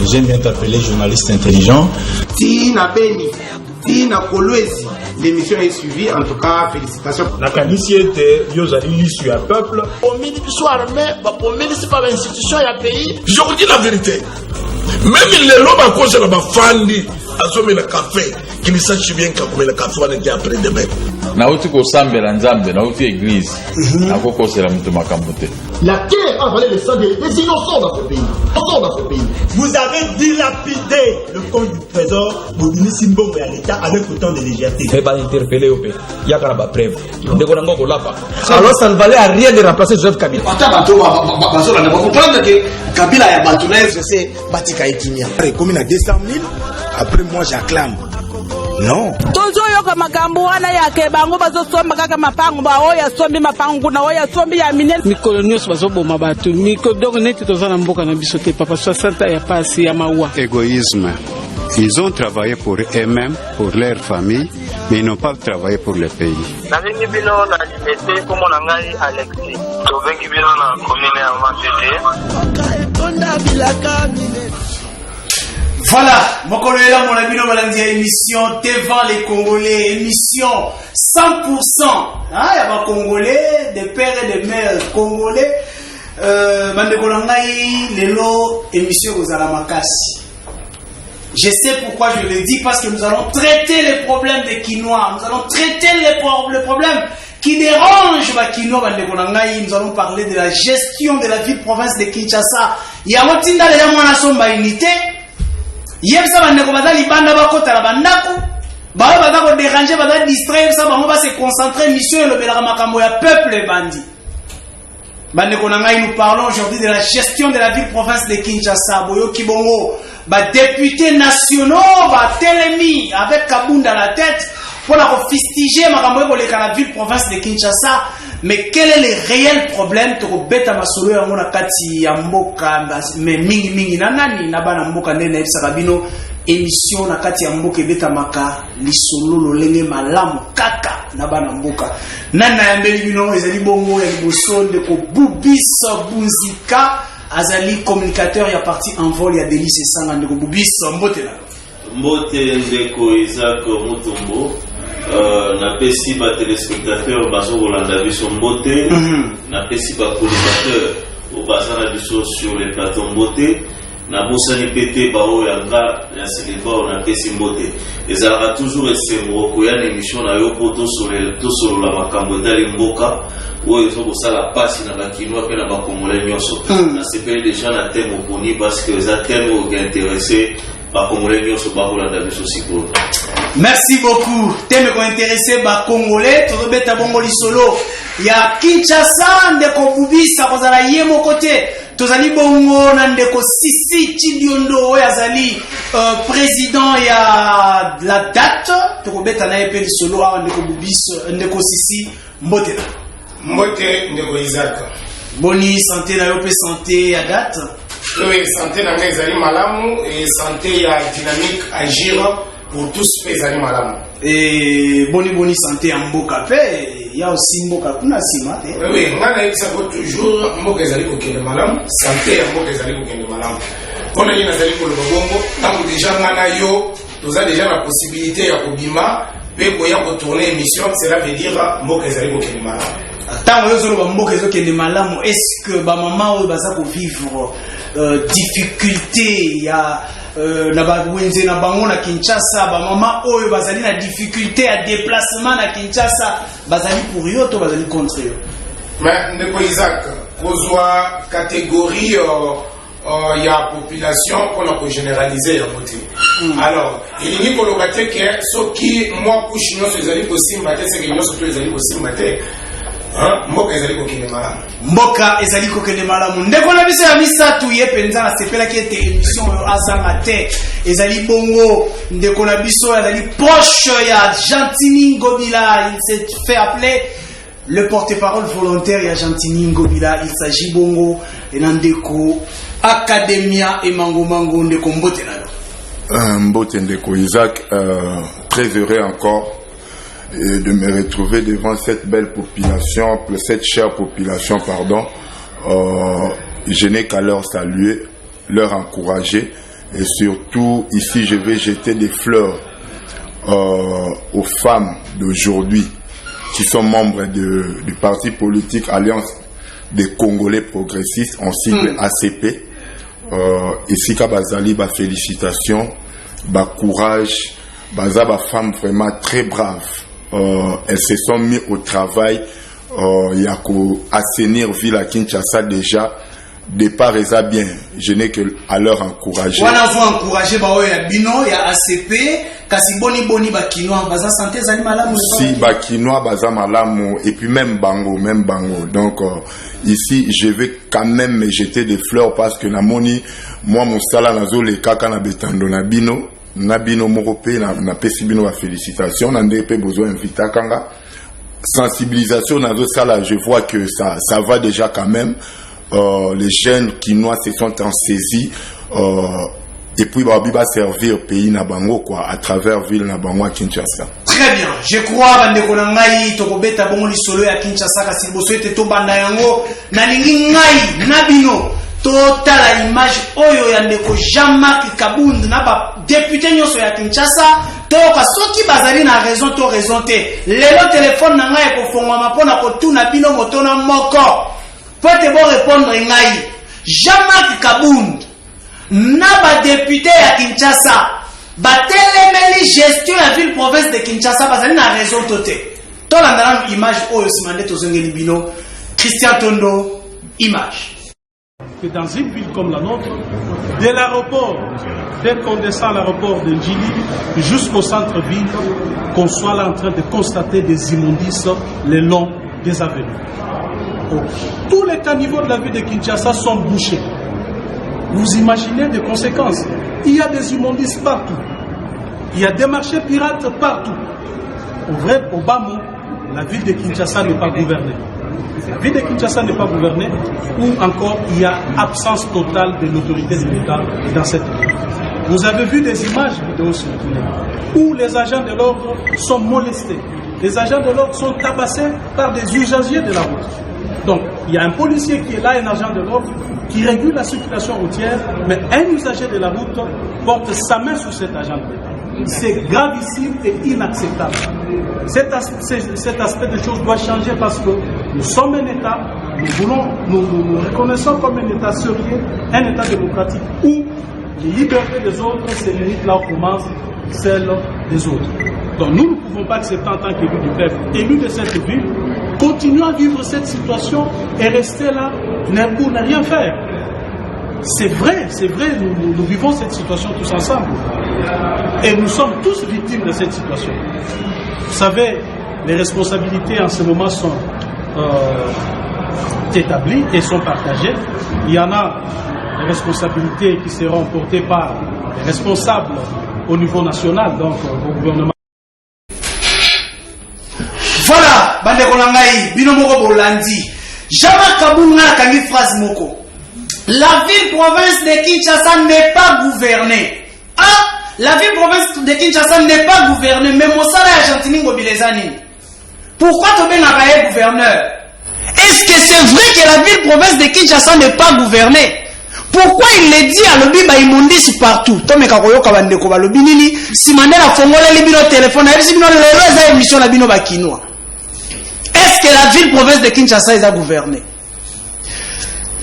J'aime bien t'appeler journaliste intelligent. Tina Beni, Tina Kolwezi. L'émission est suivie, en tout cas, félicitations. La caniciété, Yozali, sur un peuple. Au ministre armé, pour ministre par l'institution et le pays. Je vous dis la vérité. Même les lobes à cause de la fandi, à sommer le café, qui ne sache bien comment le café on était après demain. Nauti ko sambela nzambe, nauti église. Akoko c'est la mutu makambote. La terre a valé le sang des innocents dans ce pays. Vous avez dilapidé le compte du trésor pour donner Simbo à l'État avec autant de légèreté. Mais pas interpeller au pays. Il y a qu'à la preuve. Alors ça ne valait à rien de remplacer Joseph Kabila. On va comprendre que Kabila est bâtonnaise, c'est Batika et Kimia. Comme il a 200 000, après moi j'acclame. Non. Toujours yoka makambo wana yake bango bazosomba kaka mapango ba oya sombi mapango na oya sombi ya minene mikolo nyos bazoboma bato mikolo donc neti tozana mboka na biso te papa 60 ya pasi ya mawa. Égoïsme. Ils ont travaillé pour eux-mêmes, pour leur famille, mais ils n'ont pas travaillé pour le pays. Navengi bino na liberté comme on ngai Alexis. Tovengi bino na commune ya Mapete. Voilà, mon collègue là, mon ami, on va dire émission devant les Congolais, émission 100%. Ah, il y a des Congolais, des pères et des mères Congolais. Émission aux Alamakasi. Je sais pourquoi je le dis, parce que nous allons traiter les problèmes des Quinois. Nous allons traiter les problèmes qui dérangent les Quinois. Nous allons parler de la gestion de la ville-province de Kinshasa. Il y a un tinda déjà mon asomba unité. Yebsa bandeko bazali banda bakota la bandako ba bazako déranger bazali distraire ça bango ba se concentrer mission le belaka makambo ya peuple bandi bandeko nangai. Nous parlons aujourd'hui de la gestion de la ville province de Kinshasa. Boyo Kibongo ba députés nationaux ba telemi avec Kabunda à la tête pour la fistiger makambo pour la ville province de Kinshasa. Mais quel est le réel problème to beta masolo ya ngona kati ya mboka mais mingi nanani na bana mboka ndene sakabino émission na kati ya mboka beta maka lisolo lolenge malamu kaka na bana mboka nana ya mbeli bino ezali bongo ya libosonde ko Bubisa Bunzika azali communicateur ya parti en vol ya Delice Sanga ndeko Bubisa mbote na mbote ndeko Isaac Mutombo. Na pesi ba téléspectateurs baso Rolanda biso mbote na pesi ba collimateur au bazana biso sur les plateaux mbote na bosani pété ba o yanga ya Silva na pesi mbote ezala toujours esembo ko ya émission na yo poto sur la makambo dali mboka o ezo ko sala pasi na bakino pe na ba Congolais nyoso na sepeli déjà na thème oponi parce que za thème qui intéressé ba Congolais nyoso ba Rolanda biso siko. Merci beaucoup. Thème qui intéressé ba Congolais, to beta bongo lisolo ya Kinshasa ndeko Bubisa kozala ye mo côté. Tozali bongo na ndeko Sisi Chidiondo yazali président ya la date. To beta na epe lisolo a ndeko Bubisa ndeko Sisi mbote. Mbote ndeko Isaac. Boni santé na yo pe santé ya date. Oui, santé na ngezali malamu et santé ya dynamique agir pour tous les animaux. Et boni santé en mboka pe il y a aussi mboka kuna sima te. Oui, ngana yebisa ko toujours mboka ezali ko kende malamu, santé ya mboka ezali ko kende malamu. Pona ni nazali ko lobongo, tango déjà ngana yo, toza déjà la possibilité ya kobima pe ko ya ko tourner émission, cela veut dire mboka ezali ko kende malamu. Tango yo zolo ba mboka ezali ko kende malamu, est-ce que ba maman o baza ko vivre difficulté ya na bawenze na bango na Kinshasa ba mama oyo bazali na difficulté à déplacement na Kinshasa bazali pour yo to bazali contre yo. Mais ndeko Isaac kozwa catégorie ya population pour la généraliser ya moté. Alors il n'y ko lokate que soki moi couche nyonso ezali kosimba te c'est que nyonso to ezali kosimba te. Mboka ezali kokende malamu. Mboka ezali kokende malamu. Ndeko na biso ya misatu ye penza na sepela ki ete émission azanga te. Ezali bongo ndeko na biso ezali proche ya Gentini Ngobila, il s'est fait appeler le porte-parole volontaire ya Gentini Ngobila. Il s'agit bongo na ndeko Academia et Mango ndeko mbote na. Mbote ndeko Isaac, très heureux encore de me retrouver devant cette belle population, cette chère population, pardon. Je n'ai qu'à leur saluer, leur encourager Et surtout, ici, je vais jeter des fleurs aux femmes d'aujourd'hui qui sont membres du parti politique Alliance des Congolais progressistes, en sigle ACP. Ici, Kabazali, félicitations, courage, baza femme vraiment très brave. Elles se sont mises au travail. Il y a qu'à assainir ville à Kinshasa déjà. Départ est bien. Je n'ai que à leur encourager. Voilà, vous encourager, il y a Bino, il y a ACP, kasi boni bakinois, baza santé zali malamu. Si bakinois baza malamu et puis même bango. Donc ici, je vais quand même me jeter des fleurs parce que namoni moi mon sala nazo le kaka na betando na bino morope na pesi bino ba félicitations na ndé pe besoin invita kanga sensibilisation nazo sala, je vois que ça va déjà quand même. Les jeunes kinois se sont en saisie et puis Babi va servir pays Nabango quoi à travers ville Nabango à Kinshasa. Très bien, je crois bandeko na ngai tokobeta bongo lisolo ya Kinshasa kasi boso ete to banda yango na lingi ngai na bino totala image oyo ya ndeko Jean-Marc Kabund na ba député nyonso ya Kinshasa toka soki bazali na raison to raison te lelo téléphone na ngai ko fongwa mapona ko tuna bino motona moko. Peut-être bon répondre ngai Jean-Marc Kabund na ba député ya Kinshasa ba telemeli gestion la ville province de Kinshasa bazali na raison toté to landana image oyo simande tozongeli bino Christian Tondo image que dans une ville comme la nôtre de l'aéroport dès qu'on descend à l'aéroport de Njili jusqu'au centre-ville qu'on soit là en train de constater des immondices le long des avenues. Tous les caniveaux de la ville de Kinshasa sont bouchés. Vous imaginez des conséquences. Il y a des immondices partout. Il y a des marchés pirates partout. Au bas mot, la ville de Kinshasa n'est pas gouvernée. La ville de Kinshasa n'est pas gouvernée, ou encore il y a absence totale de l'autorité de l'État dans cette ville. Vous avez vu des images vidéo circulées où les agents de l'ordre sont molestés. Les agents de l'ordre sont tabassés par des usagers de la route. Donc, il y a un policier qui est là, un agent de l'ordre, qui régule la circulation routière, mais un usager de la route porte sa main sur cet agent de l'ordre. C'est gravissime et inacceptable. Cet aspect des choses doit changer parce que nous sommes un État, nous reconnaissons comme un État sérieux, un État démocratique où les libertés des autres se limitent là où commence celle des autres. Donc nous ne pouvons pas accepter en tant qu'élus du peuple, élus de cette ville, continuer à vivre cette situation et rester là pour ne rien faire. C'est vrai, nous vivons cette situation tous ensemble. Et nous sommes tous victimes de cette situation. Vous savez, les responsabilités en ce moment sont établies et sont partagées. Il y en a des responsabilités qui seront portées par les responsables au niveau national, donc au gouvernement. Voilà, bande konangai, bino moko bolandi. Jean-Marc Kabund na kangi phrase moko. La ville-province de Kinshasa n'est pas gouvernée. Ah, la ville-province de Kinshasa n'est pas gouvernée, mais Monsala et Argentine Bilezani. Pourquoi Tobé n'a pas été gouverneur? Est-ce que c'est vrai que la ville-province de Kinshasa n'est pas gouvernée? Pourquoi il le dit à l'obi immondice partout? Tome kakoyo kabandeko ba lobi nini? Si Mandela fongole li bino téléphone, si bino lelo eza émission na bino bakinois. Est-ce que la ville-province de Kinshasa est gouvernée?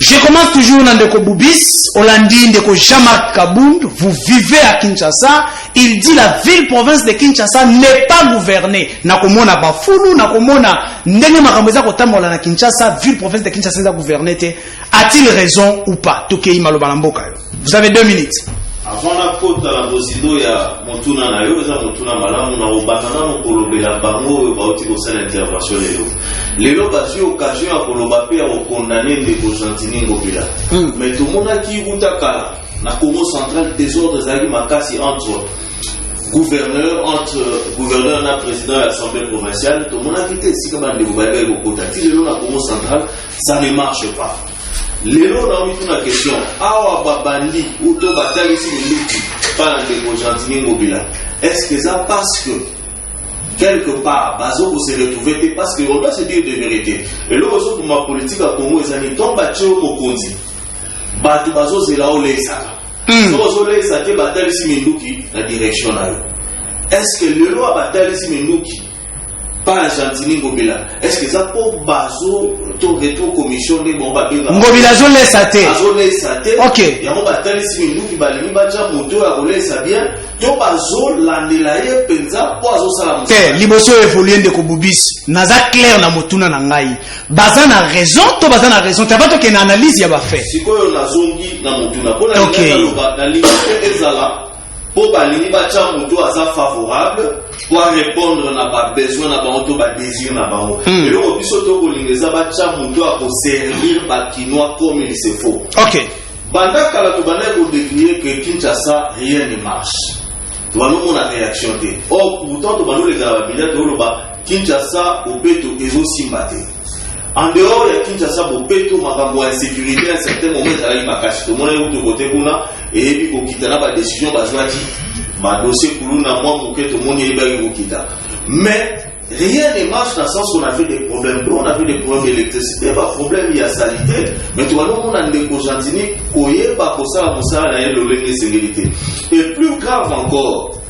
Je commence toujours dans Ndeko Boubis, Hollandi, Ndeko Jean-Marc Kabund, vous vivez à Kinshasa, il dit la ville-province de Kinshasa n'est pas gouvernée. Nakomona Bafulu, Nakomona Ndenge Makamboza Kotamola na Kinshasa, ville-province de Kinshasa est gouvernée. A-t-il raison ou pas? Tokei Malobalamboka. Vous avez 2 minutes. Avant la côte à la Bosido, il y a Montuna Nayo, il y a Montuna Malam, on a Obakana, on a la Bango, on a aussi l'intervention de l'eau. Les lots ont eu occasion à Kolobapé à condamner les Argentiniens Gobila. Mais tout le monde a qui Boutaka, la Congo centrale, désordre Zali Makasi entre gouverneur et président de l'Assemblée provinciale, tout le monde a quitté ici comme un débat au Kotati, le lot de la Congo centrale, ça ne marche pas. Les lots ont eu une question. Awa Babandi, ou to Batali ici le lutti, par les Argentiniens Gobila. Est-ce que ça parce que quelque part, Bazo vous se retrouver parce qu'on doit se dire de vérité. Et là, pour ma politique à Congo, ils ont dit, tombe à Tchéo Mokondi. Batu Bazo, c'est là où les Saka. sozolesa te batalisi minduki na direction na yo. Est-ce que lelo batalisi minduki pas Gentini Ngobila? Est-ce que ça pour bazo to retour commission de bon babenga Ngobila zolesa te. OK. Ya mo batalisi minduki balimi bacha moto ya kolesa bien to bazo landela ye penza po azo sala musa. Te liboso évoluer de ko bubisi. Naza clair na motuna na ngai. Baza na raison to baza na raison. T'as pas to que na analyse ya ba fait. Sikoyo na zongi na motuna. Pona na lingi ezala pour balingi bacha moto aza favorable pour répondre na ba besoin na ba auto ba désir na ba. Et le biso to kolingeza bacha moto a ko servir ba kinois comme il se faut. OK. Banda kala to bana ko décrire que Kinshasa rien ne marche. Tu vas nous mon réaction té. Or pourtant to bano les gars to loba Kinshasa opeto ezo simbate. En dehors de Kinshasa opeto makambo ya sécurité à un certain moment ça il makashi to mona yo to côté kuna et puis ko kitana ba décision ba zwati ba dossier kuluna moi moke to mona yeba ko kita. Mais rien ne marche dans le sens où on a fait des problèmes d'eau, on a fait des problèmes d'électricité, pas problème il y a saleté. Mais tu vois, nous on a des Gentini, koye ba kosa kosa na yelo lenge sécurité. Et plus grave encore,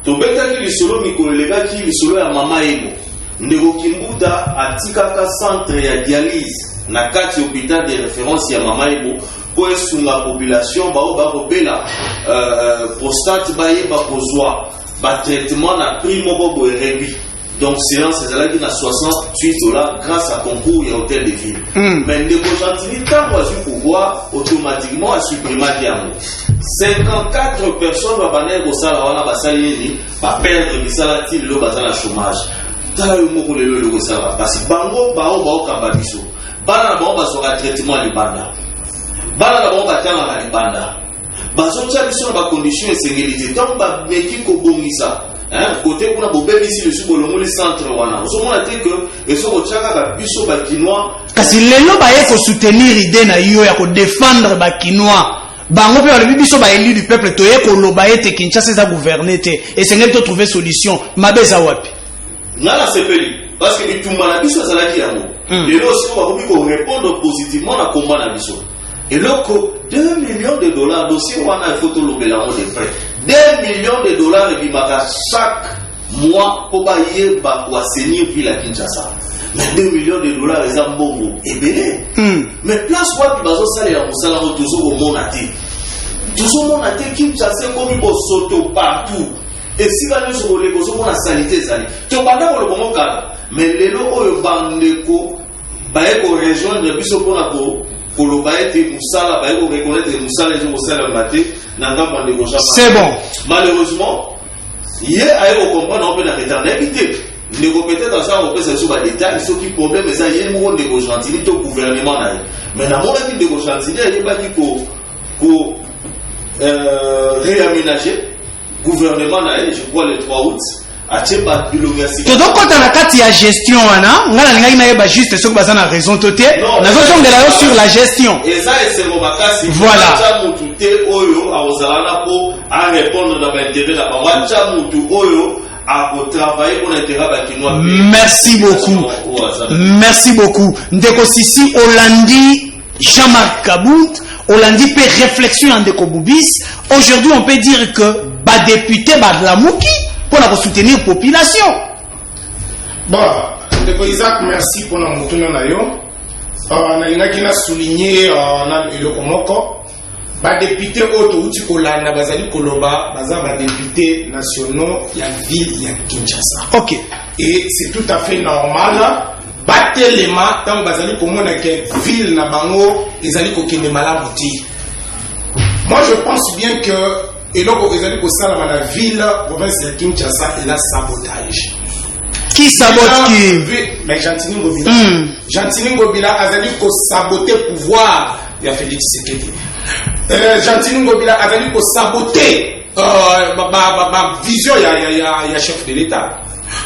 to beta ki lisolo mikolega ki lisolo ya mama emo. Ndeko Kimbuta atikaka centre ya dialyse na kati hôpital de référence ya mama emo pour esunga population ba robela prostate baye ba kozwa ba traitement na prix moko boye réduit. Donc séance ezalaki na $68 grâce à concours et hôtel de ville. Mais ndeko Gentini tango azu pouvoir automatiquement a supprimer yango. 54 personnes va baner ko sala wana basali ni ba perdre bisala ti lo bazala chômage. Tala yo moko lelo lo sala parce que bango bao kamba biso. Bana bao basoka traitement à libanda. Bana bao batanga na libanda. Bazotia biso na ba condition esengeli tant ba meki ko bongisa. Côté kuna bobebisi le subolongo le centre wana. Osomona te que eso kochaka ka biso ba kinois. Kasi lelo ba ye ko soutenir idée na yo ya ko défendre ba kinois. Bango pe ba biso ba élu du peuple to ye ko loba ete Kinshasa za gouverner te et c'est ngel to trouver solution. Mabeza wapi? Nala sepeli parce que bitumba na biso za la kiamo. Lelo aussi on va ko répondre positivement na combat na biso. Et là, $2 millions dossier, on a une photo de frais. $2 millions et puis chaque mois pour bailler pour assainir puis la Kinshasa. Mais $2 millions les ambongo et belé. Mais place quoi qui va se saler à Moussala toujours au monate. Toujours monate Kinshasa comme il soto partout. Et si va sur les causes on a salité sali. Tu vas pas le moment calme. Mais les locaux le bandeko bailler pour rejoindre biso pour la c'est bon. Malheureusement, hier, on comprend qu'on peut l'éternité. Peut-être ça, on peut se souvenir des détails, ce qui problème, c'est qu'il y a un monde de Gentini au gouvernement. Mais dans le monde de Gentini, il n'y a pas dit qu'on réaménager le gouvernement, je crois, le 3 août. Todo kota na kati ya gestion wana ngala lingai na yeba juste ce que bazana raison toté nazo songela yo sur la gestion et ça c'est mon bakasi voilà cha mutu te oyo awozala po a répondre dans l'intérêt la ba cha mutu oyo a ko travailler pour l'intérêt ba kinois. Merci beaucoup ndeko sisi Olandi Jean-Marc Kabout Olandi peut réflexion en ndeko Boubis. Aujourd'hui on peut dire que ba député ba de la Mouki pour la soutenir la population. Bon, Ndeko Isaac, merci pour notre retour. On a souligné le Komoko. Les députés autour Kolana, Bazali Koloba, Bazaba députés nationaux, il y a ville, il y a Kinshasa. Ok. Et c'est tout à fait normal. Batelema, tant Bazali Komona que ville na bango, ils allaient kokene malamuti. Moi je pense bien que et donc, ils allaient dans la ville, province de Kinshasa, et là, sabotage. Qui sabote qui? Mais Gentini Ngobila. Gentini Ngobila a dit qu'on saboter le pouvoir. Il a fait des Tshisekedi. Gentini Ngobila a dit qu'on saboter ma vision, il y a chef de l'État.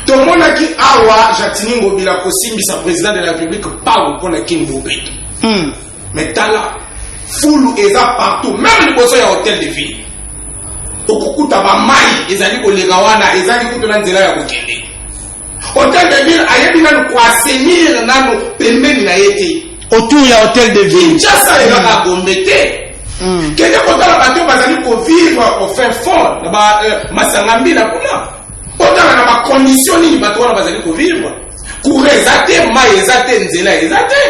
Tout le monde a dit, ah, Gentini Ngobila, possible, c'est président de la République, pas pour le King Ngobila. Mais t'as là, foule et ça partout, même les besoins à hôtel de ville. Okukuta ba mai ezali kolega wana ezali kutuna nzela ya kokende hôtel de ville ayebi nanu ko assainir nanu pembeni na yete autour ya hôtel de ville Kinshasa eza ka gombete Kende kotala bato bazali ko vivre au fin fond na ba masangambi na kuna. Otala na ba condition ni bato wana bazali ko vivre. Kurezate mai ezate nzela ezate.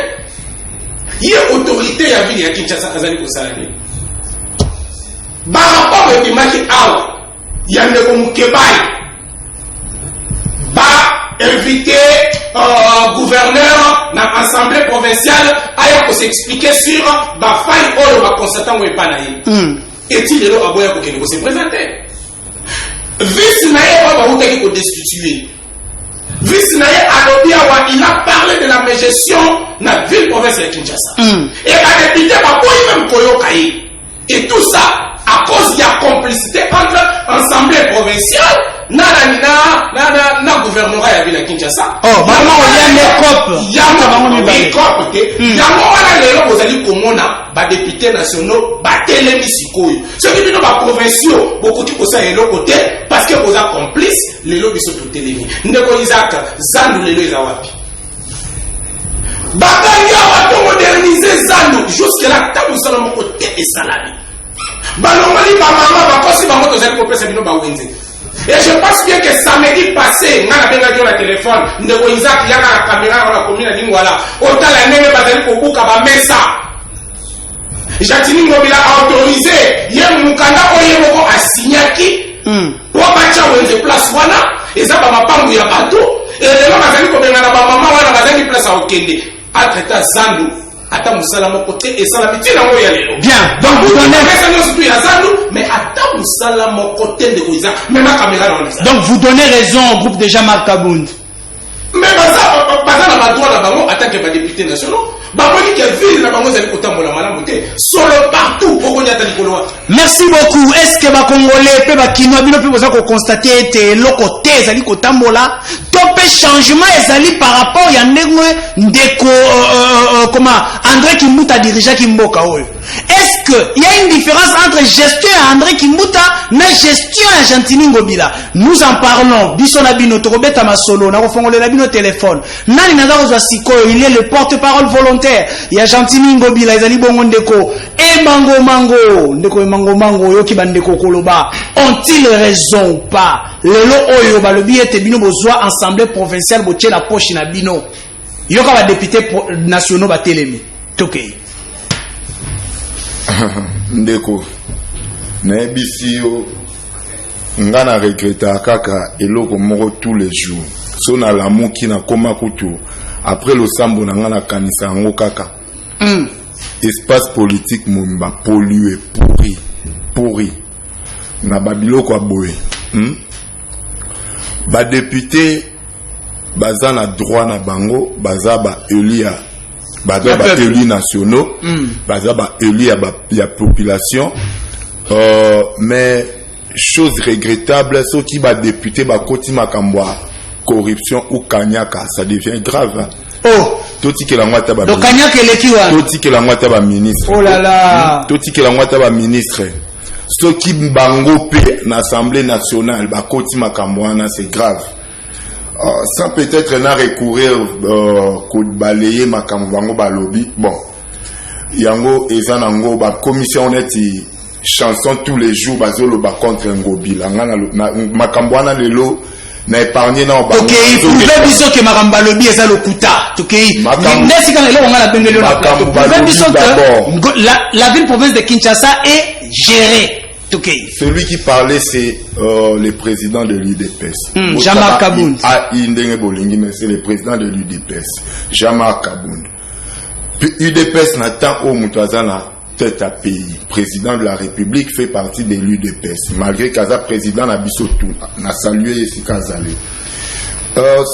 Ye autorité ya ville ya Kinshasa azali ko salani. Ba rapport etimaki awa yande ko mukebai. Ba inviter gouverneur dans l'Assemblée provinciale à s'expliquer sur la faille ou le constatant ou pas naïf. Est-il le aboya pour qu'il se présente? Vice naïe va vous dire qu'il destituer. Vice naïe il a parlé de la gestion de la ville provinciale de Kinshasa. Et la députée va pas même Koyokaï. Et tout ça à cause de la complicité entre l'Assemblée provinciale na gouvernorat ya ville ya Kinshasa. Oh, maman on y a cop. Ya cop te. Ya wana lelo bozali komona ba députés nationaux ba telemi sikoyo. Ce qui bino ba provinciaux beaucoup qui kosa eloko te parce que boza complice lelo biso to telemi. Ndeko Isaac Zandu lelo eza wapi? Bakanga wato moderniser Zandu jusque là tabu sala moko te esalami. Balongoli ba mama ba kosi ba moto zali ko pesa bino ba wenze. Et je pense bien que samedi passé, on a bien le téléphone, Ndeko Isaac, il y a la caméra, on a commis la ligne, voilà. Autant la même bataille pour Bouka, bah, mais ça. Jatini Mobila a autorisé, il y a Moukanda, on a signé qui, pour battre une place, voilà, et ça, bah, ma femme, il y a bateau, et les gens, ils ont dit, ma maman, on a une place à Okende, à traiter Zandu. Attends, Moussala mon côté et Salamiti n'a pas y bien, donc vous donnez. Mais attends, Moussala mon côté de Kouiza, même la caméra dans le. Donc vous donnez raison au groupe de Jean-Marc Kabound. Mais Baza n'a pas droit là-bas, attaque les députés nationaux. Baboni qui a vu la banque de Kouta Mola Malamoté, solo partout pour qu'on y attende Koloa. Merci beaucoup. Est-ce que les Congolais peuvent Kinoa bino peut vous constater que le côté ezali kotambola topé changement ezali par rapport ya ndeko comment André Kimbuta dirige Kimboka oyo. Est-ce que il y a une différence entre gestion à André Kimbuta na gestion à Gentini Ngobila? Nous en parlons. Biso na bino tokobeta masolo na kofongole na bino téléphone. Nani naza kozwa sikoyo, il est le porte-parole volontaire. Il y a Gentini Ngobila ezali bongo ndeko et mango ndeko mango yoki bandeko koloba. Ont-ils raison ou pas? Lelo oyo balobi ete bino bozwa assemblée provinciale botie la poche na bino. Yoka ba député nationaux ba telemi. Tokei. Ndeko nayebisi yo nga na regreta kaka eloko moko tous les jours so na lamuki na koma kutu après le sambo na nga na kanisa yango kaka espace politique momba pollué pourri na babiloko aboye ba député baza na droit na bango baza ba elia baza ba élus nationaux baza ba élus ya population mais chose regrettable ceux qui ba député ba koti makambwa corruption ou kanyaka ça devient grave hein? Oh toti ke la ngwata ba donc kanyaka elekiwa toti ke la ngwata ba ministre oh là là toti ke la ngwata ba ministre ceux qui bango pe na assemblée nationale ba koti makambwa na c'est grave. Sans peut-être n'a recourir balayer makambango balobi bon yango ezanango ba commission neti chanson tous les jours bazolo ba contre ngobila ngana makambwana lelo na épargner na ba OK vous biso que makambalobi eza lokuta OK ndesi kana lelo ngana bengelo na biso que la ville province de Kinshasa est gérée. Okay. Celui qui parlait, c'est le président de l'UDPS. Jean-Marc Kabound. Mais c'est le président de l'UDPS. Jean-Marc Kabound. Puis UDPS n'attend au Moutouazana tête à pays. Président de la République fait partie de l'UDPS. Malgré Kaza, président n'a tout n'a salué ici Kazale.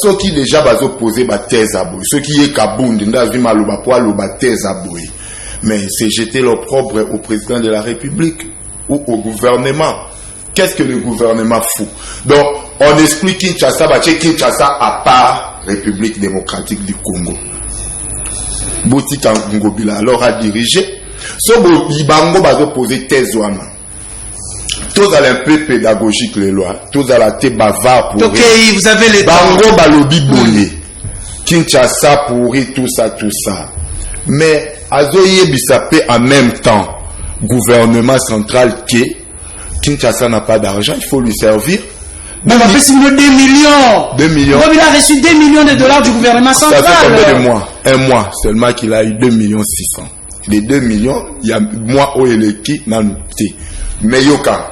Ceux qui déjà bazo posé ba thèse à boy. Ceux qui est Kabound, n'a vu malouba poil ba thèse à boy. Mais c'est jeter l'opprobre au président de la République. Ou au gouvernement. Qu'est-ce que le gouvernement fout? Donc, on explique Kinshasa, Kinshasa à part République démocratique du Congo. Boutika Ngobila alors a dirigé. So Ibango va poser thèse ouana. Tous allez un peu pédagogique les lois. Tous à la tête bavard pour. Ok, vous avez les Bango balobi bolé. Kinshasa pourri tout ça. Mais Azoye Bissapé en même temps. gouvernement central que Kinshasa n'a pas d'argent, il faut lui servir. Mais on va faire 2 millions. 2 millions. Il a reçu 2 millions de dollars du gouvernement central. Ça fait combien de mois? Un mois seulement qu'il a eu 2 millions 600. Les 2 millions, il y a moi où il est qui n'a noté. Mais yoka.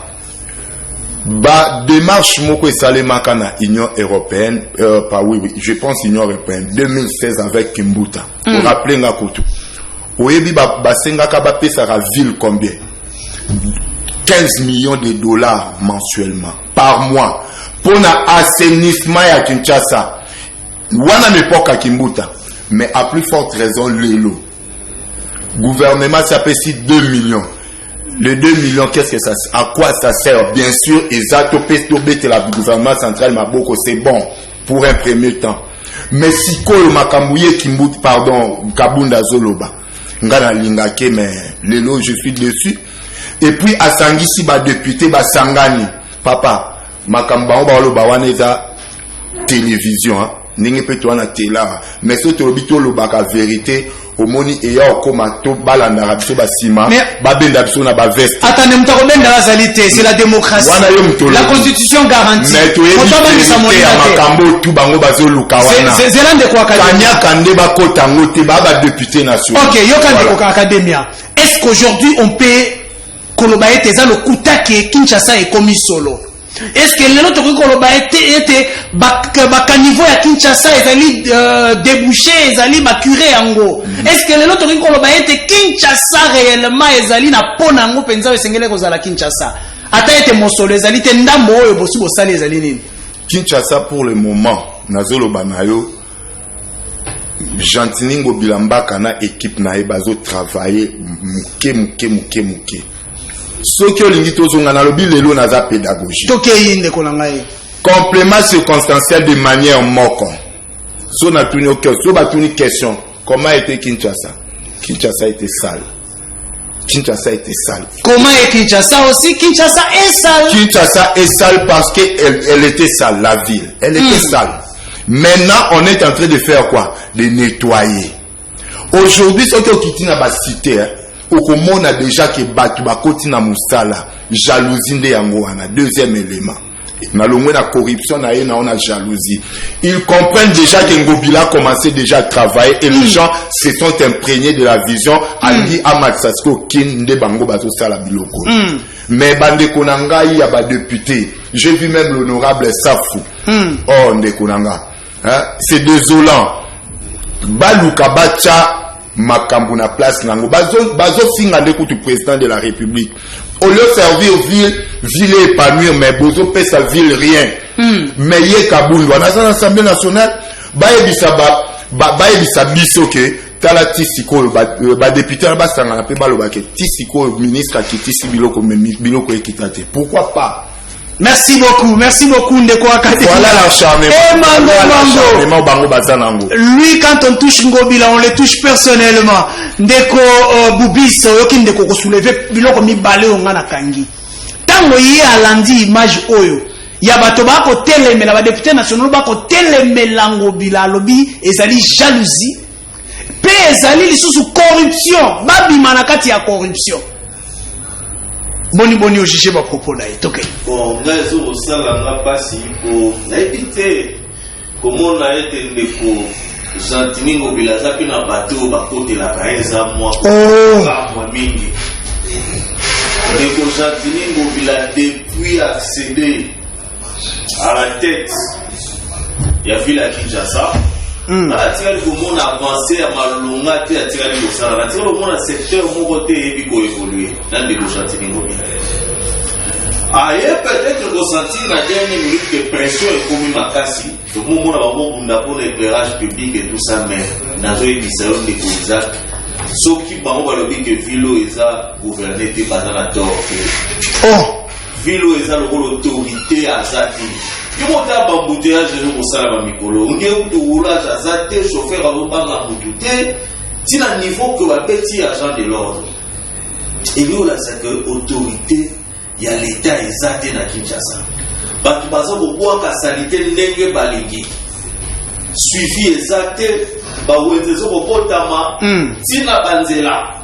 Démarche moko esale makana Union européenne, oui, je pense Union européenne 2016 avec Kimbuta. Pour rappeler ngakoto. Oyebi basenga ka ba pesa la ville combien? 15 millions de dollars mensuellement par mois pour l'assainissement à Kinshasa. Wana n'époque à Kimbuta, mais à plus forte raison l'élo. Gouvernement s'appelle 2 millions. Les 2 millions, qu'est-ce que ça, à quoi ça sert? Bien sûr, le gouvernement central Maboko, c'est bon pour un premier temps. Mais si Kolo Makamouye Kimbuta, pardon, Kabunda Zoloba, Ngana Lingake, mais l'élo, je suis dessus. Et puis à Sangisi, député, Sangani, papa, Makamba, Bawaneza, télévision, hein. Ninge peut toi na tela, mais ce tobito le baka vérité, au moni et ya komato balanda biso basima, babenda biso na ba veste. Attendez, mutakomenda la salité, c'est la démocratie. La constitution garantit. Mais tu es makambo tout bango bazo lukawana. C'est l'un de quoi Kanya kande ba kotango te ba député national. OK, yokande ko academia. Est-ce qu'aujourd'hui on peut kolobaye teza le kuta ke Kinshasa est commis solo? Est-ce que les autres kolobaye était bakaniveau ya Kinshasa ezali débouché ezali bakure yango? Est-ce que les autres kolobaye était Kinshasa réellement ezali na pona yango penza esengele kozala Kinshasa? Ata ete mosolo ezali te ndambo oyo bosu bosali ezali nini? Kinshasa pour le moment nazoloba nayo Jantiningo Bilambaka na équipe na bazo travailler muke. Ce que l'ingito zonga lobi lelo naza pédagogie. Complément circonstanciel de manière moko. So na tuni ok, so ba tuni question. Comment était Kinshasa? Kinshasa était sale. Kinshasa était sale. Comment est Kinshasa aussi? Kinshasa est sale. Kinshasa est sale parce que elle était sale, la ville. Elle était sale. Maintenant, on est en train de faire quoi? De nettoyer. Aujourd'hui, ce que quitte na ba cité, on a déjà que batu bakoti na mustala, jalousie nde yango wana. Deuxième élément. Na longwe na corruption na ye na on a jalousie. Ils comprennent déjà que Ngobila a commencé déjà à travailler et les gens se sont imprégnés de la vision Ali Ahmad Sasko kin nde bango bato sala biloko. Mais bande konanga il y a ba député. J'ai vu même l'honorable Safou. Oh nde konanga. Hein? C'est désolant. Baluka bacha makambu na place nango bazo singa ndeko tu président de la République au lieu de servir ville épanouir mais bozo pe sa ville rien mais ye kabundu na l'Assemblée nationale baebisa biso ke tala tisiko ba député ba sanga pe baloba ke tisiko ministre akitisi biloko ekitate pourquoi pas. Merci beaucoup Ndeko Akademi. Voilà l'acharnement. Lui, quand on touche Ngobila, on le touche personnellement. Ndeko Boubis, yoki Ndeko ko soulever biloko mi balé onga na kangi. Tango yé alandi image oyo. Ya bato ba ko telemela ba député national ba ko telemela Ngobila lobi ezali jalousie. Pe ezali lisusu corruption. Babi manakati ya corruption. Boni au jugé ma propos là est ok. Bon, là ils ont ça là pas si pour éviter comment on a été ndeko Jantiningo Bilaza puis na bateau ba côté la kaeza moi moi mingi. Ndeko Jantiningo Bila depuis accéder à la tête il y a vu la Kinshasa. Atikali comment on a avancé à malonga te atikali ko sala atikali comment on a secteur mon côté et puis ko évoluer dans Ndeko Jantiningo Bila. Peut-être ressentir la dernière minute que pression est commis makasi. Tout le monde a un bon éclairage public et tout ça, mais dans une émission de Isaac, sauf qui va dire que Vilo est gouverné par la tort. Vilo est le rôle d'autorité à Zati. Comment tu as un embouteillage de nous au Salama Mikolo? On est au roulage à Zati, chauffeur à l'Obama Moutouté, c'est un niveau que va petit agent de l'ordre. Et nous, là, c'est que l'autorité. Il y a l'État exact na Kinshasa. Batu bazo boboa ka sanité ndenge balingi. Suivi exact ba wenzezo bokotama tina banzela.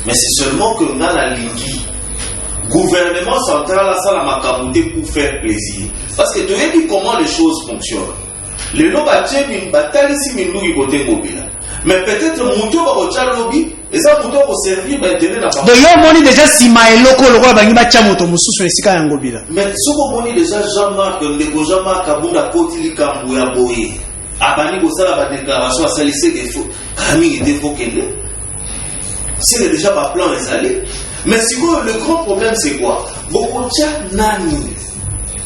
Mais c'est seulement que dans la Lingui, gouvernement central a ça la makamouté pour faire plaisir. Parce que tu as vu comment les choses fonctionnent. Les lots battent une bataille si nous y côté mobile. Mais peut-être Mouto va au lobby et ça Mouto va servir maintenant n'a pas. D'ailleurs, moni déjà si maeloko le roi bangi bacha moto mususu esika ya ngobila. Mais ce qu'on moni déjà Jean-Marc Kabunda Kotili Kambu ya boye. Abani bosala ba déclaration à salissé des faux. Kami était faux kende. C'est déjà pas plan les allées. Mais si le grand problème c'est quoi? Beaucoup de nani.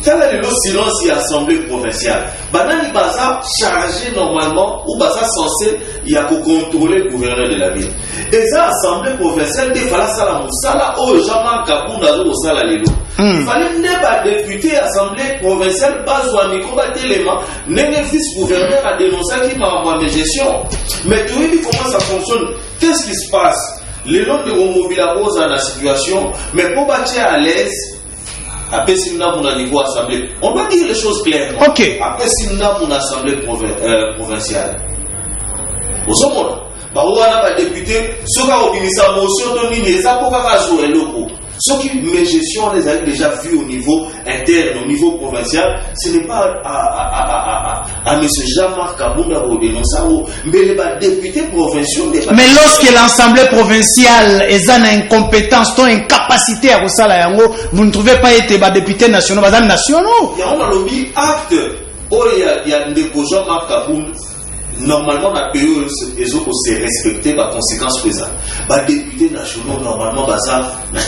Quel est le silence de l'Assemblée provinciale? Banani Baza chargé normalement ou Baza censé il y a pour contrôler le gouverneur de la ville. Et ça, l'Assemblée provinciale, il fallait ça la moussala, oh, Jean-Marc Kabunda, au sala lelo. Il fallait ne pas député Assemblée provinciale, pas ou un micro, l'élément, n'est vice-gouverneur à dénoncer qui m'a ma gestion. Mais tu vois comment ça fonctionne? Qu'est-ce qui se passe? Les noms de Romobile pose dans la situation, mais pour bâtir à l'aise, après si nous avons un niveau assemblée, on doit dire les choses clairement. Ok. Après si nous avons une assemblée provinciale, au sommet, on a un député, ceux qui ont obtenu sa motion, les apôtres et locaux. Ceux qui mes gestion les a déjà vus au niveau interne, au niveau provincial, ce n'est pas à M. Jean-Marc Kabunda ou dénoncer, mais les députés provinciaux. Mais lorsque l'Assemblée provinciale est en incompétence, en incapacité à Rosala Yango, vous ne trouvez pas être députés nationaux, nationaux? Il y a un lobby acte. Il y a des Jean-Marc Kabunda. Normalement, la PE est respecté par conséquence présente. Les députés nationaux, normalement, ça les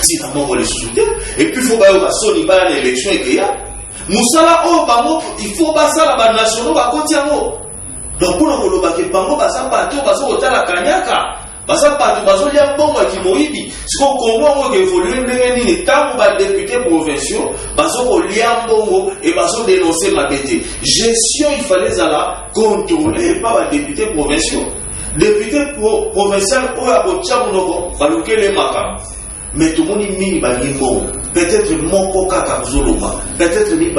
soutenir. Et puis, il faut que l'élection et qu'il y a. Moussala, il faut que ça, les nationaux, donc, pour nous, ça partout, la Kanyaka. Basa partout, il y a un bon qui moïbi. Ce qu'on comprend, c'est qu'il faut lui tant que députés provinciaux, il y a un bon et dénoncer ma bête. Gestion, il fallait contrôler par les députés provinciaux. Députés provinciaux, il y a un les makam. Mais tout le monde est mis peut-être mon coca Zoloma, peut-être les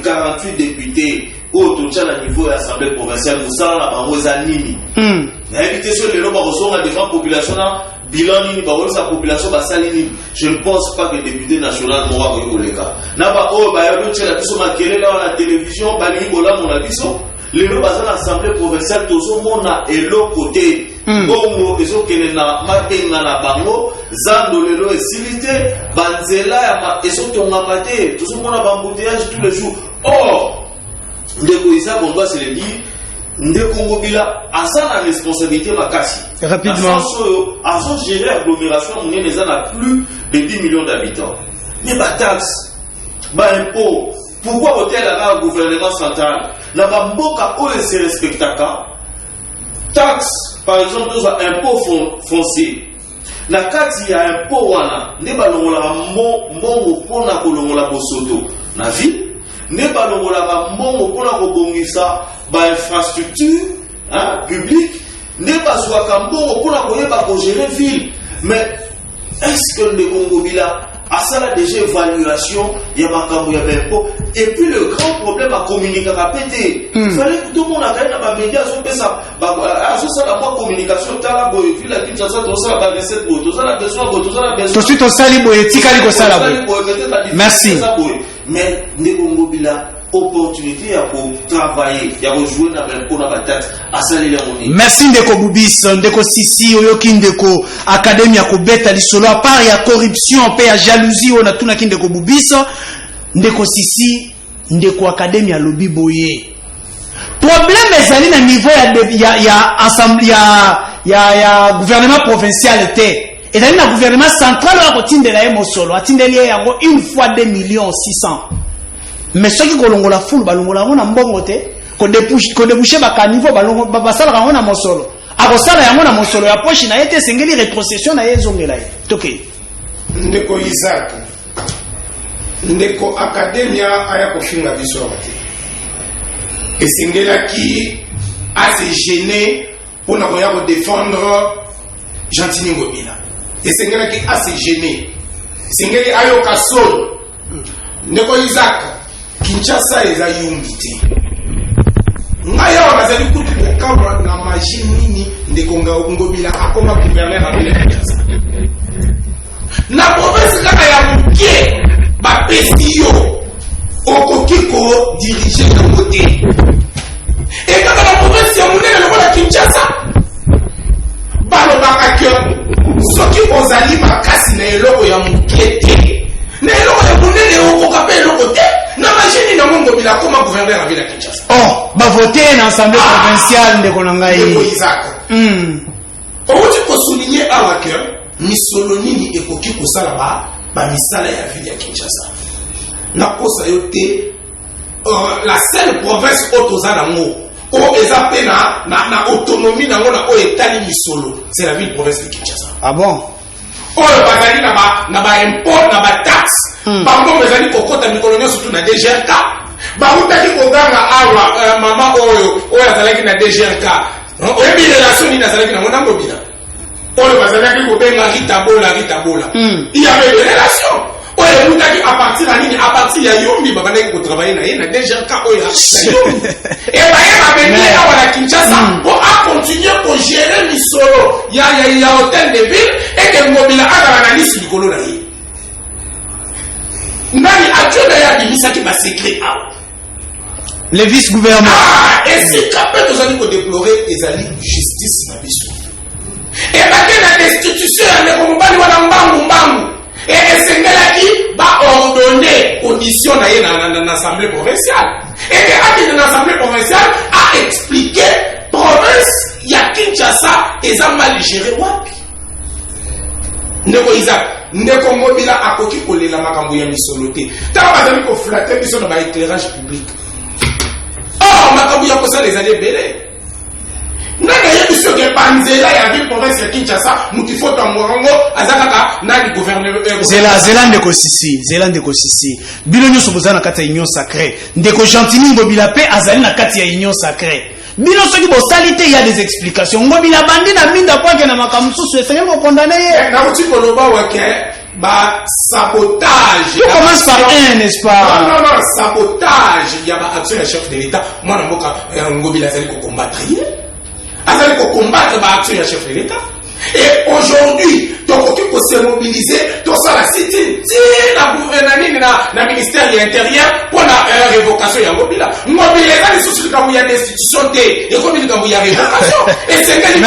48 députés au niveau de l'Assemblée provinciale, nous avons la banque l'invitation de l'homme à la défense population, bilan sa population, je ne pense pas que le député national m'aura eu le cas. La télévision, les gens dans l'Assemblée provinciale, tout le monde est l'autre côté. Bongo, les gens qui sont dans la bango, Zando, les lois silité, Banzela, et sont en maté, tout le monde a embouteillage tous les jours. Or, on doit se le dire. Ndekongo Bila a ça la responsabilité makasi. Rapidement. À son gérer l'agglomération, on a plus de 10 millions d'habitants. Mais pas taxe, pas impôt. Pourquoi hôtel a un gouvernement central? N'a pas mboka où se respecte taxe, par exemple, nous avons impôt foncier. Na kati il y a impôt wana, ne ba longola mongo pona ko longola bosoto. Na ville ne pas le monde pour la rebongisa infrastructure publique ne pas soit comme bon pour la gérer ville. Mais est-ce que le Congo Bila a ça la déjà évaluation, il y a un impôt et puis le grand problème à communiquer à péter. Il fallait que tout le monde a quand même des médias sur ça. Ça la bonne communication, tu as la bonne ville, la Kinshasa, tu as la recette, tu as la besoin, tu as la besoin. Tout de suite, on s'allie pour éthique, merci. Mais ne Congo Bila opportunité pour travailler, il y a jouer dans la tête à salir les merci Ndeko Boubis, Ndeko Sisi, Oyoki Ndeko Académie à Kobeta Lisolo, à part il y a corruption, il y a jalousie, on a tout qui Ndeko Boubis, Ndeko Sisi, Ndeko Académie à Lobby Boye. Problème est allé à niveau il y a gouvernement provincial était. Et dans le gouvernement central, on a de la Mosolo, a une fois 2,6 millions. Mais ceux qui ont la foule, ils ont un bon côté, qu'on débouche à niveau, ils ont un mosolo. À Rosala, ils ont un mosolo. La poche, il a été singli rétrocession, ils ont été. Ok. Ndeko Isaac, Ndeko Academia, aya kofinga bisorate. Et singela qui a se gêné pour ne défendre Gentini Ngobila. Et singela qui a se gêné. Singeli ayo kasol. Ndeko Isaac. Kinshasa eza yumbi te. Ngaya wanazali kutu kokabwa na maji nini ndeko ngobila akoma gouverneur à ville Kinshasa na province kaka ya mokie bapesi yo okoki kodirige yango te e kaka na province ya monene lokola Kinshasa balobaka ke soki ozali makasi na eloko ya mokie te na eloko ya monene okoka mpe eloko te na mashini na ngobila akoma gouverneur à ville Kinshasa. Oh, voter na assemblée provinciale ndeko na ngai. Ndeko Isaac. Outi kosouligner awa ke misolo nini ekoki kosala ba misala ya ville ya Kinshasa. Na kosa yo te la seule province otoza nango o eza pe na autonomie nango na o etali misolo, c'est la ville province de Kinshasa. Ah bon? Oyo bazali na ba impôt na ba taxe. Bango bazali kokota mikolo nyonso tu na DGRK. Bautaki koganga awa mama oyo azalaki na DGRK. Oyebi relation nini azalaki na mona ngobila. Oyo bazalaki kobenga Rita Bola. Il y avait des relations. Oyo mutaki à partir ya nini? À partir ya Yombi babandaki kotravailler na ye na DGRK oyo na Yombi. Et baye babengi awa na Kinshasa pour continuer pour gérer misolo ya hôtel de ville et que ngobila azala na lisi likolo na ye. Nani atuna ya bimisaki ba secret awa. Les vice-gouverneurs. Et c'est qu'après nous allons déplorer les alliés justice na biso. Et baké la destitution ya komobali wana mbangu. Et esengelaki ba ordonner audition na ye na assemblée provinciale. Et que à l'assemblée provinciale a expliqué province ya Kinshasa eza mal géré wapi. Ndeko Isaac, ndeko ngobila akoki kolela makambo ya misolo te. Tala bazali ko flatter biso na ba éclairage public. Oh, makambo ya kosala les années belé. Nana yebi soke banzela ya ville province ya Kinshasa, mutu foto morango azakaka nani gouverneur. Zela ndeko sisi. Bino nyoso bozana kati ya union sacrée. Ndeko Gentini ngobila pe azali na kati ya union sacrée. Bino soki bosali te, il y a des explications. Ngobila bandi na minda poake na makambo susu esenge ko condamner ye. Na uti koloba wake ba sabotage. Tu commences par un, n'est-ce pas? Non, sabotage. Il y a ba action ya chef de l'État. Moi na mboka ngobila azali ko combattre. Azali ko combattre ba action ya chef de l'État. Et aujourd'hui, donc on peut se mobiliser, tout ça la cité, la gouvernement na ministère de l'Intérieur pour la révocation ya ngobila. Ngobila ezali sous le ya destitution té, et comme il y a révocation. Et c'est que il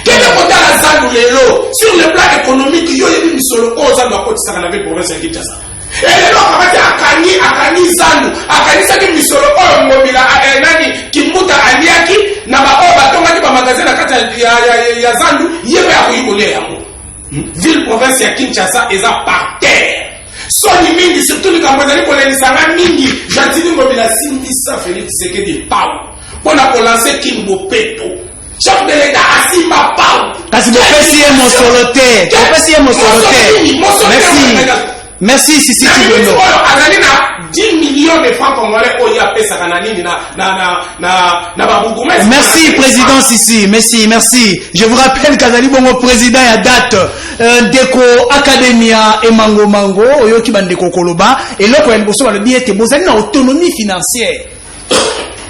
quel est le la Zandu Lelo sur le plan économique, il y a eu misolo au Zandu à côté de la ville province de Kinshasa. Et les gens akani Zandu, akani sa ki misolo au ngobila nani kimuta aliaki na ba oba tonga ki ba magasin na kata ya Zandu yebe ya kuibole yango. Ville province ya Kinshasa eza par terre. Soni mingi surtout les Cambodgiens pour les Nisanga mingi, Gentini ngobila Simbisa Félix Tshisekedi Pau. Pour la lancer Kimbo Peto. Chef de l'État Asima Pau. Kasi bopesi ye mosolote. Bopesi ye mosolote. Merci Sisi Chibondo. Azali na 10 millions de francs congolais oya pesa kana nini na babugoumès. Merci président Sisi. Merci. Je vous rappelle qu'Azali bongo président ya date Ndeko Academia et Mango oyo ki bandeko koloba et loko ya liboso ba lobi ete bozali na autonomie financière.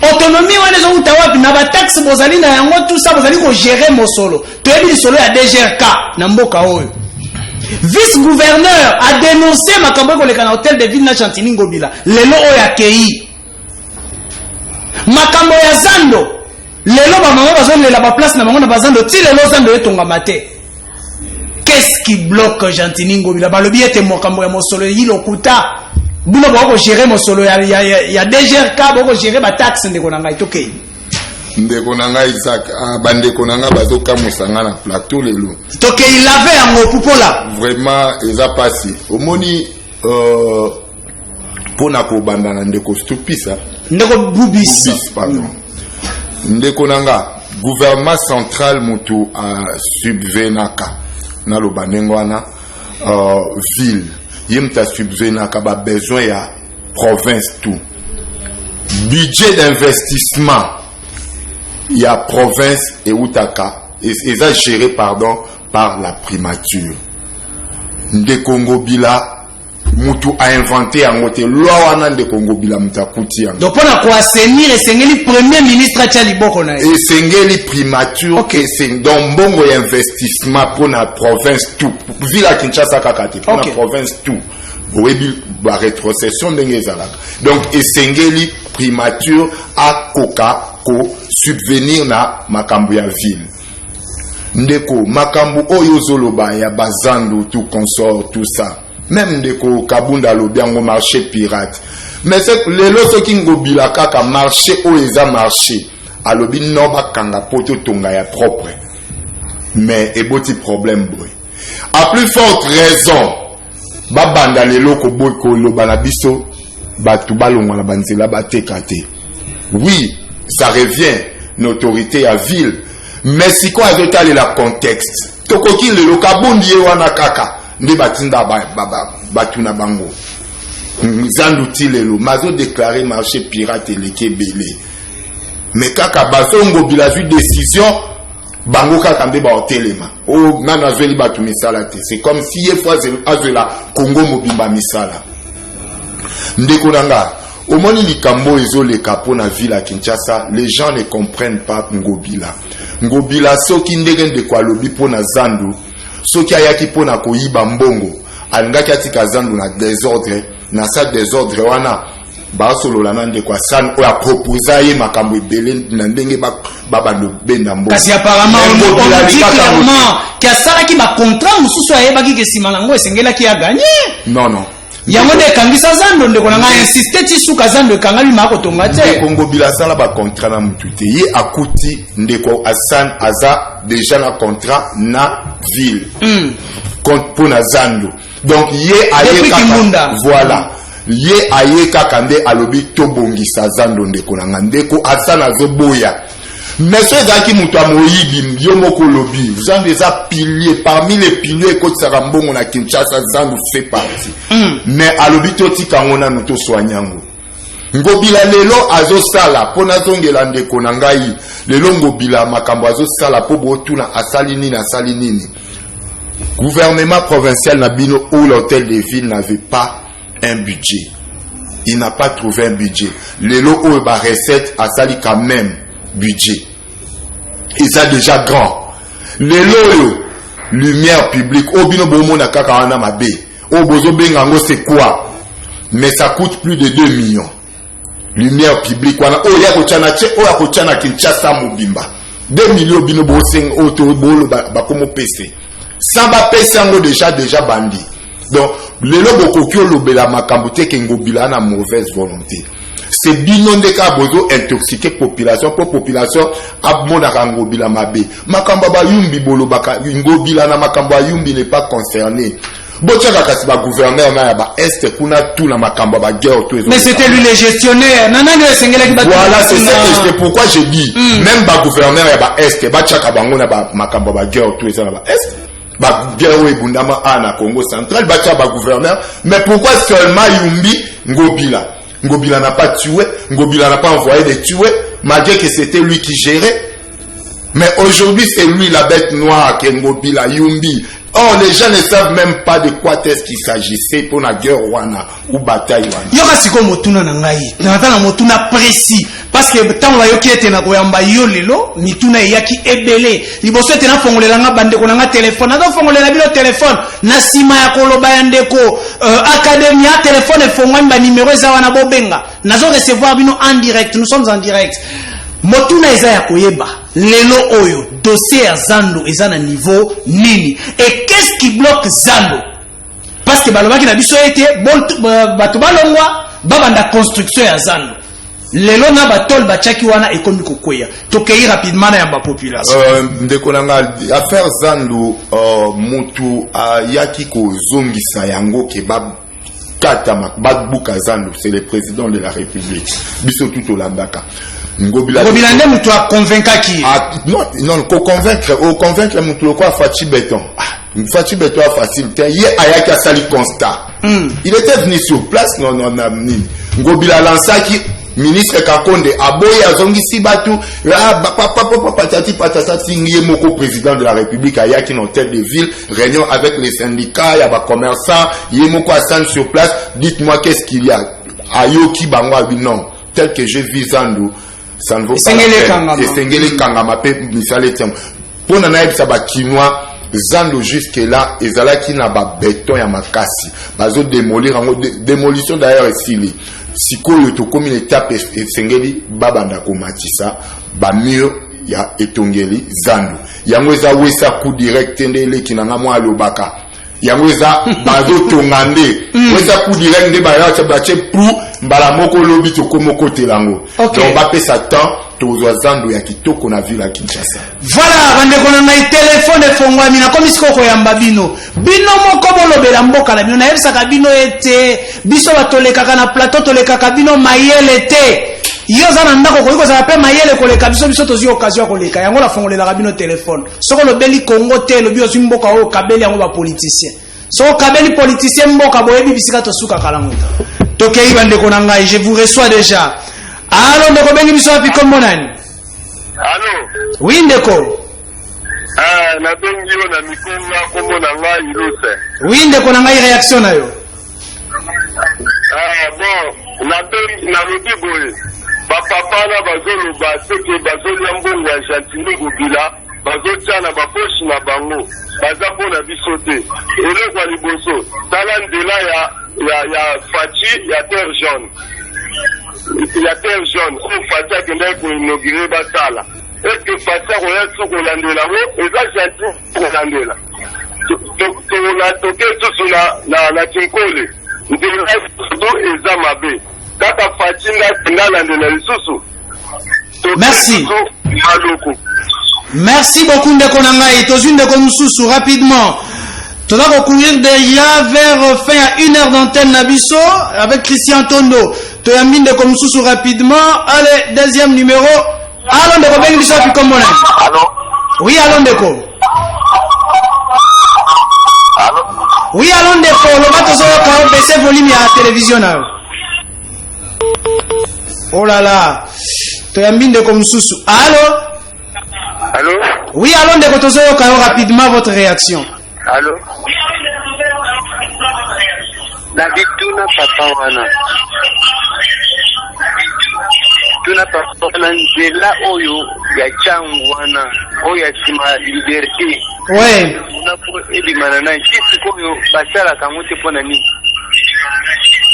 Autonomie wana zo utawapi na ba taxe bozali na yango tout ça bozali ko gérer mosolo. Toyebi solo ya DGRK na mboka oyo. Vice-gouverneur a dénoncé makambo ko leka na hôtel de ville na Chantini Ngobila. Lelo oya kei. Makambo ya Zando. Lelo ba mama bazolela ba place na bango na bazando ti lelo Zando etonga mate. Qu'est-ce qui bloque Chantini Ngobila? Ba lobi ete makambo ya mosolo yilo kuta. Bino boko gérer mosolo ya DGRK boko gérer ba taxe ndeko na ngai tokei. Ndeko na ngai Isaac bandeko na ngai bazokamusa nga na plateau lelo. Tokei lave yango pupola. Vraiment eza pasi. Omoni pona ko bandana ndeko stupisa. Ndeko bubis pardon. Ndeko na nga gouvernement central mutu a subvenaka na lo banengo wana ville yemta subvenaka ba besoin ya province tout. Budget d'investissement il y a province et Outaka et ça géré par la primature. Ndeko Ngobila mutu a inventé en côté loi wana de Congo bila mutakuti yango. Donc pour la quoi assainir esengeli premier ministre Tchali Boko na. Esengeli primature que c'est donc bongo investissement pour la province tout. Ville à Kinshasa kakati pour la province tout. Oyebi ba rétrocession ndenge ezalaka. Donc esengeli primature a koka ko subvenir na makambo ya ville. Ndeko makambo oyo zoloba ya bazandu tout consort tout ça. Même ndeko kabunda lobiango marché pirate. Mais c'est les lots qui ngobila kaka marché o eza marché. Alobi no bakanga poto tonga ya propre. Mais eboti problème boy. À plus forte raison babanda lelo ko boy ko loba na biso batu balongwa na banzela batekate. Oui, ça revient l'autorité à ville. Mais si quoi a le contexte. Tokoki lelo kabundi wana kaka. Ndi batinda batuna bango. Zanduti lelo mazo déclaré marché pirate et lekebele. Mais kaka basongo bila vu décision bango kaka mbe ba hotelema. O nana zweli batu misala te. C'est comme si ye fois azela Congo mobimba misala. Ndeko nanga au moni likambo ezoleka pona ville à Kinshasa, les gens ne comprennent pas Ngobila. Ngobila soki ndenge ndeko lobi pona zandu, soki ayaki pona koyiba mbongo, alingaki atika zandu na désordre, na sa désordre wana ba solola na ndeko san o a proposer ye makambo ebele na ndenge babando benda mbongo. Kasi apparemment on dit clairement que ça qui ba contrat mususu ayebaki ke simanango esengela ki a gagné. Non non. Yango de kangisa zando ndeko na insister ti suka zando kangali mako tonga te. Kongo bila sala ba contrat na mutute ye akuti ndeko Hassan aza déjà na contrat na ville. Compte pour na zando. Donc ye aye kaka voilà. Ye aye kaka nde alobi to bongisa zando ndeko na ndeko Hassan azoboya. Mais ce gars qui muta moyibi yomoko lobi, zando eza pilier parmi les piliers ko tsarambongo na Kinshasa zando fait partie. Mais alobi to tika ngona nuto soanyango. Ngobila lelo azo sala pona zongela ndeko na ngai. Lelo ngobila makambo azo sala po botuna asali nini. Gouvernement provincial Nabino ou l'hôtel de ville n'avait pas un budget. Il n'a pas trouvé un budget. Lelo ou ba recette asali quand même budget. Ils sont déjà grand. Les loyaux, lumière publique, obino bomo na kaka wana mabe. O bozo bengango c'est quoi? Mais ça coûte plus de 2 millions. Lumière publique wana o ya ko chana che o ya ko chana Kinshasa mobimba. 2 millions bino bo sing auto bolo ba komo PC. Samba PC ngo déjà bandi. Donc le lobo kokyo lobela makambo te ke ngobila na mauvaise volonté. C'est binon de ka bozo intoxiquer population pour population abona ngobila mabe makamba ba yumbi bolo baka ngobila na makamba yumbi n'est pas concerné bochaka kasi ba gouverneur na ya ba est kuna tout na makamba ba guerre tout. Mais c'était lui le gestionnaire nanani esengela ki ba. Voilà c'est pourquoi je dis même ba gouverneur ya ba est ba chaka bango na ba makamba ba guerre tout ça na ba est ba guerre we bundama ana Congo central ba chaka ba gouverneur. Mais pourquoi seulement yumbi ngobila? Ngobila n'a pas tué, Ngobila n'a pas envoyé de tuer, malgré que c'était lui qui gérait. Mais aujourd'hui, c'est lui la bête noire qui est Ngobila Yumbi. Or, les gens ne savent même pas de quoi est-ce qu'il s'agissait pour la guerre wana ou bataille wana. Yoka siko motuna na ngai. Na motuna précis parce que tant la yoki ete na koyamba yo lelo, mituna yaki ebele. Liboso ete na fongolela nga bande ko nga téléphone. Na fongolela bilo téléphone. Na sima ya koloba ya ndeko académie ya téléphone fongwa numéro za wana bobenga. Nazo recevoir bino en direct. Nous sommes en direct. Motuna eza ya koyeba. Lelo oyo dossier ya Zando eza na niveau nini et qu'est-ce qui bloque Zando parce que balobaki na biso ete bato balongwa babanda construction ya Zando lelo na batol bachaki wana ekomi kokwea tokei rapidement na ya ba population ndeko nanga affaire Zando mutu yaki ko zongisa yango ke kata bakbuka Zando c'est le président de la République biso tout olandaka Ngobila nde mutu a convaincre qui non ko convaincre mutu ko Fachi Béton Fachi Béton a facilité hier ayaki a sali constat il était venu sur place non Ngobila lansaki ministre Kakonde aboye azongisi batu patati patati moko président de la République ayaki en tête de ville, réunion avec les syndicats, ya ba commerçants, yemoko assan sur place, dites-moi qu'est-ce qu'il y a. Ayoki bangwa non, tel que je vis Zando, ça ne vaut pas la peine. Sengele Kangama pe misale tiam. Pona na ebisa ba Kinois Zando jusque là ezalaki na ba béton ya makasi. Bazo démolir en démolition d'ailleurs ici. Sikoyo tokomi l'étape esengeli babanda komatisa ba mur ya etongeli Zando yango eza wesa coup direct ndele kinanga mwa lobaka yango eza bazo tongande wesa coup direct nde ba ya bache pour mbala moko lobi tokomoko telango donc ba pesa temps tozwa Zando ya kitoko na ville ya Kinshasa. Voilà bande konanga téléphone efongwami na komisiko ko yamba bino moko bolobela mboka na bino na yebisa ka bino ete biso batoleka kana plateau toleka ka bino mayele te yo zana ndako ko za pe mayele koleka biso tozi occasion koleka yango la fongolela ka bino téléphone soko lobeli Congo te lobi ozi mboka o kabeli yango ba politicien soko kabeli politicien mboka boyebi bisika to suka kala muta tokei bande konanga je vous reçois déjà. Allô, ndeko bengi biso api kombo nani? Allô? Oui, ndeko. Na bengi yo na mikonga kombo na ngai Iluse. Oui, ndeko na ngai réaction na yo. Bon, na bengi na lodi boye. Ba papa na bazolo ba seke bazoli ambongo ya Gentili Gobila, bazotia na ba poche na bango. Baza pona biso te. Ele kwa liboso, tala ndela ya Fachi ya terre jaune. Il y a tel jaune, on fait que nous pour inaugurer Batala. Est-ce que Fatia Royal Sokolandela, et ça j'ai dit Sokolandela. On a toqué tout sur la Kinkole. Nous devons être et Zamabe. Tata Fatinga, Nalandela, Soso. Merci. Merci beaucoup de Konangaï. Tozune de Konususu rapidement. Tu vas recourir déjà vers fin à 1 heure d'antenne Nabiso avec Christian Tondo. Tu as mis de Konususu rapidement. Allez, deuxième numéro. Allons de Koben Biso puis comme Allô? Oui, allons de Ko. Allô? Oui, allons de Ko. Le bateau sera baisser volume à la télévision. Oh là là. Tu as mis de Konususu. Allô? Allô? Oui, allons de Kotozo rapidement votre réaction. Allô? David, tuna papa wana. Tuna papa wana nzela oyo ya changu wana. Oyo ya sima liberté. Ouais. Unapo elimana na kisi koyo basala kamote pona nini?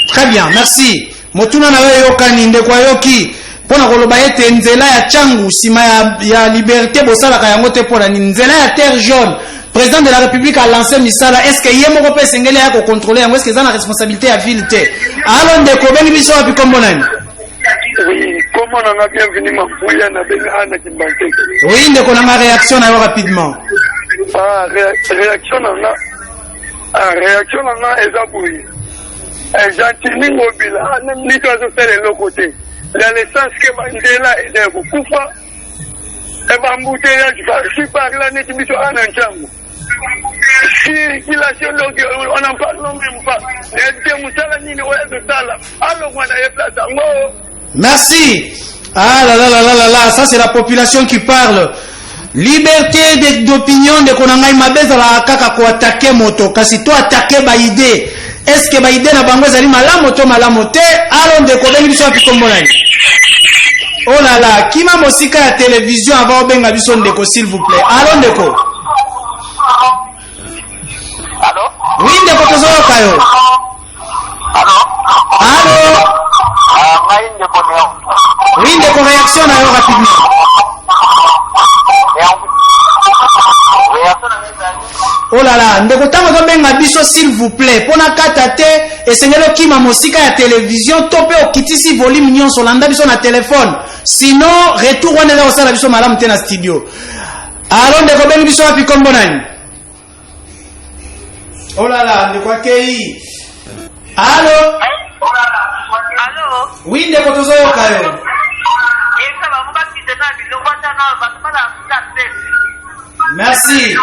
Très bien, merci. Motuna na wewe yokani ndekwa yoki. Pona koloba ete nzela ya changu sima ya liberté bosala kayango te pona ni nzela ya terre jaune. Président de la République a lancé Misala. Est-ce que yemo ko pese ngele ya ko contrôler est-ce que ça na responsabilité à ville te? Alors ndeko beni biso api kombo nani? Oui, comment on a bienvenue Mambouya na benga ana Kimbante. Oui, ndeko na ma réaction na rapidement. Réaction na ezabouyi. Gentili Gobila ni to zo faire le côté. La naissance que Mandela est de kufa. Et bambouteillage je parle là net biso ana nchangu. Circulation donc on en parle même pas. Merci. Ah là là là là là, ça c'est la population qui parle. Liberté d'opinion de konangai mabeza la kaka ko attaquer moto kasi to attaquer ba idée. Est-ce que ba idée na bango zali malamu to malamu te? Alors de ko bengi biso apikombolani. Oh là là, kima mosika ya télévision avant benga biso ndeko s'il vous plaît. Alors ndeko. Allô? Oui, ndeko tozoyo kayo. Allô? Allô? Oui, ndeko réaction na yo rapidement. Oh là là, ndeko tango to benga biso s'il vous plaît. Pona kata te esengelo kima mosika ya télévision tope okitisi volume nyonso landa biso na téléphone. Sinon retour wana na osala biso malamu te na studio. Alors ndeko bengi biso api kombo nani? Oh là là, ndeko akei. Allô? Allô? Oui, ndeko tozoyo kayo. Merci.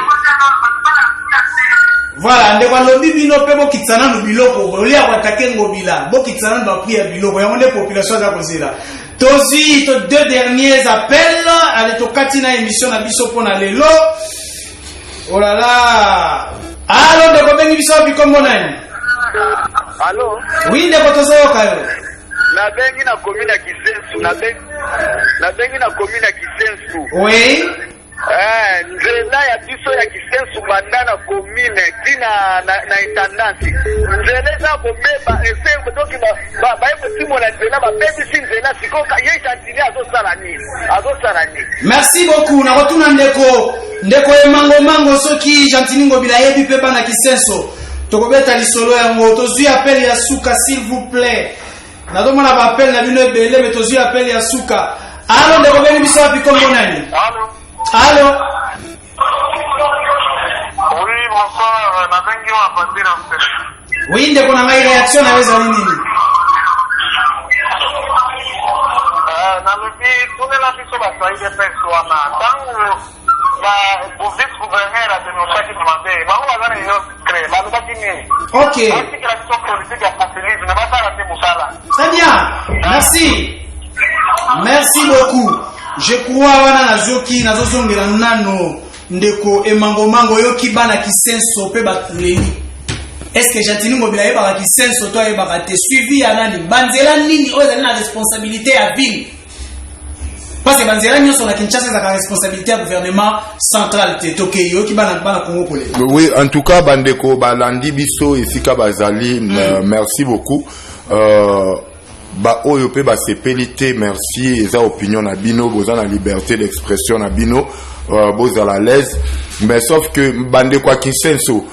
Voilà, ndeko lobi bino pe bokitsana no biloko olia kwatake ngobila bokitsana ba priya biloko ya monde population za kozela tozi to deux derniers appels ale to katina émission na biso pona lelo oh là là allo ndeko bengi biso bikombo nani allo oui ndeko tozayo kayo na bengi na commune ya Kisensu na bengi na commune ya Kisensu oui nzela ya biso ya Kisensu bandana commune tina na intendance nzela za kobeba esengo doki ba timola nzela ba bebisi nzela sikoka ye chantili azosala ni merci beaucoup na rotuna ndeko emango soki Gentili Ngobila yebi pe bana Kisensu tokobeta lisolo yango tozui appel ya suka s'il vous plaît na domona ba appel na bino ebele mais tozui appel ya suka allo ndeko bengi biso api kombo nani allo oui bonsoir na bengi wa pandira mpele oui ndeko na ngai réaction na weza nini na lobi tunela biso basaide peso wana tango ba vice gouverneur a dénoncé que demandé ba on va aller créer ba ba dini OK la question politique ya populisme na ba ça la musala très bien merci beaucoup je crois wana nazoki nazozongela nano ndeko emango yoki bana Kisensu pe batuleli est-ce que Gentili Ngobila yeba Kisensu to yeba te suivi ya nani banzela nini oza na responsabilité ya ville parce que banzela nyonso na Kinshasa za responsabilité ya gouvernement central te toke yoki bana Congo kole. Oui, en tout cas bandeko balandi biso esika bazali merci beaucoup ba oyo pe ba sepelité merci eza opinion na bino boza na liberté d'expression na bino boza la l'aise mais sauf que bande kwa Kisensu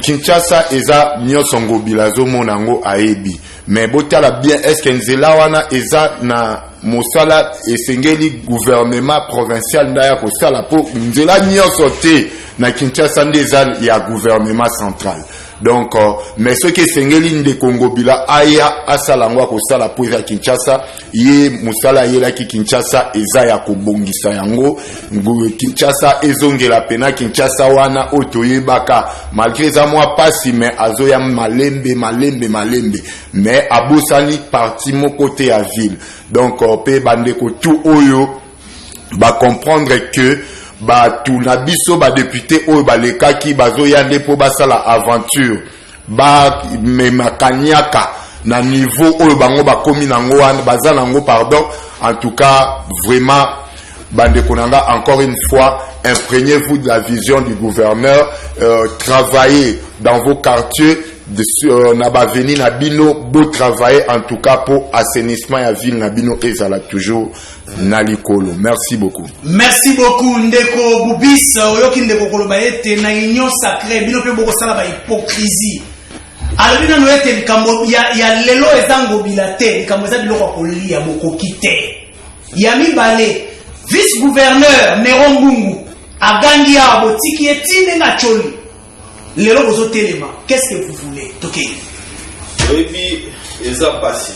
Kinshasa eza nyonso Ngobila zo monango aebi mais botala bien est-ce que nzela wana eza na mosala esengeli gouvernement provincial ndaya ko sala po nzela nyonso te na Kinshasa ndeza ya gouvernement central. Donc mais ce qui sengeli ndeko Ngobila aya asalangwa ko sala po ya Kinshasa ye musala yela ki Kinshasa eza ya kobongisa yango Kinshasa ezongela pena Kinshasa wana otoyebaka malgré za moi pasi mais azoya malembe mais abosani parti mon côté à ville. Donc pe bandeko tout oyo ba comprendre que ba tuna biso ba député oyo ba lekaki bazoya ndepo basala aventure ba memakaniaka na niveau oyo bango bakomi nango wana baza nango pardon. En tout cas vraiment bandeko nanga encore une fois imprégnez-vous de la vision du gouverneur, travaillez dans vos quartiers Nabaveni Nabino, beau travail en tout cas pour assainissement à ville Nabino et ça toujours Nalikolo. Merci beaucoup. Merci beaucoup Ndeko Bubis, oyoki Ndeko Koloba ete na union sacrée, bino pe boko sala ba hypocrisie. Alors bino no ete likambo ya lelo ezango bilate, likambo za biloko kolia boko kite. Ya mibale, vice gouverneur Néron Mbungu, agangi ya botiki etine na choli. Lelo bozo telema, qu'est-ce que vous voulez? Toke. Et puis, ils ont passé.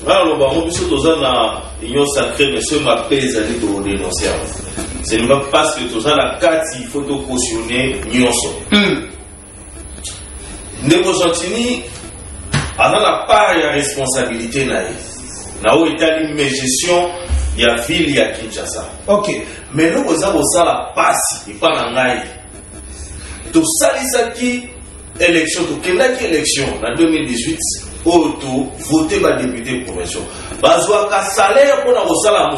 Alors, le baron, puisque nous avons la union sacrée, monsieur m'a payé de dénoncer. C'est pas parce que nous avons la carte, il faut cautionner l'union. Ndeko Gentili, on a la part de la responsabilité. Là où est allée ma gestion, il y a ville, il y a Kinshasa. Ok. Mais nous avons la passe, et pas la naïe. Tout ça, qui élection, tout qui élection en 2018, auto voté par député provincial. Bazoua ka salaire pour la musala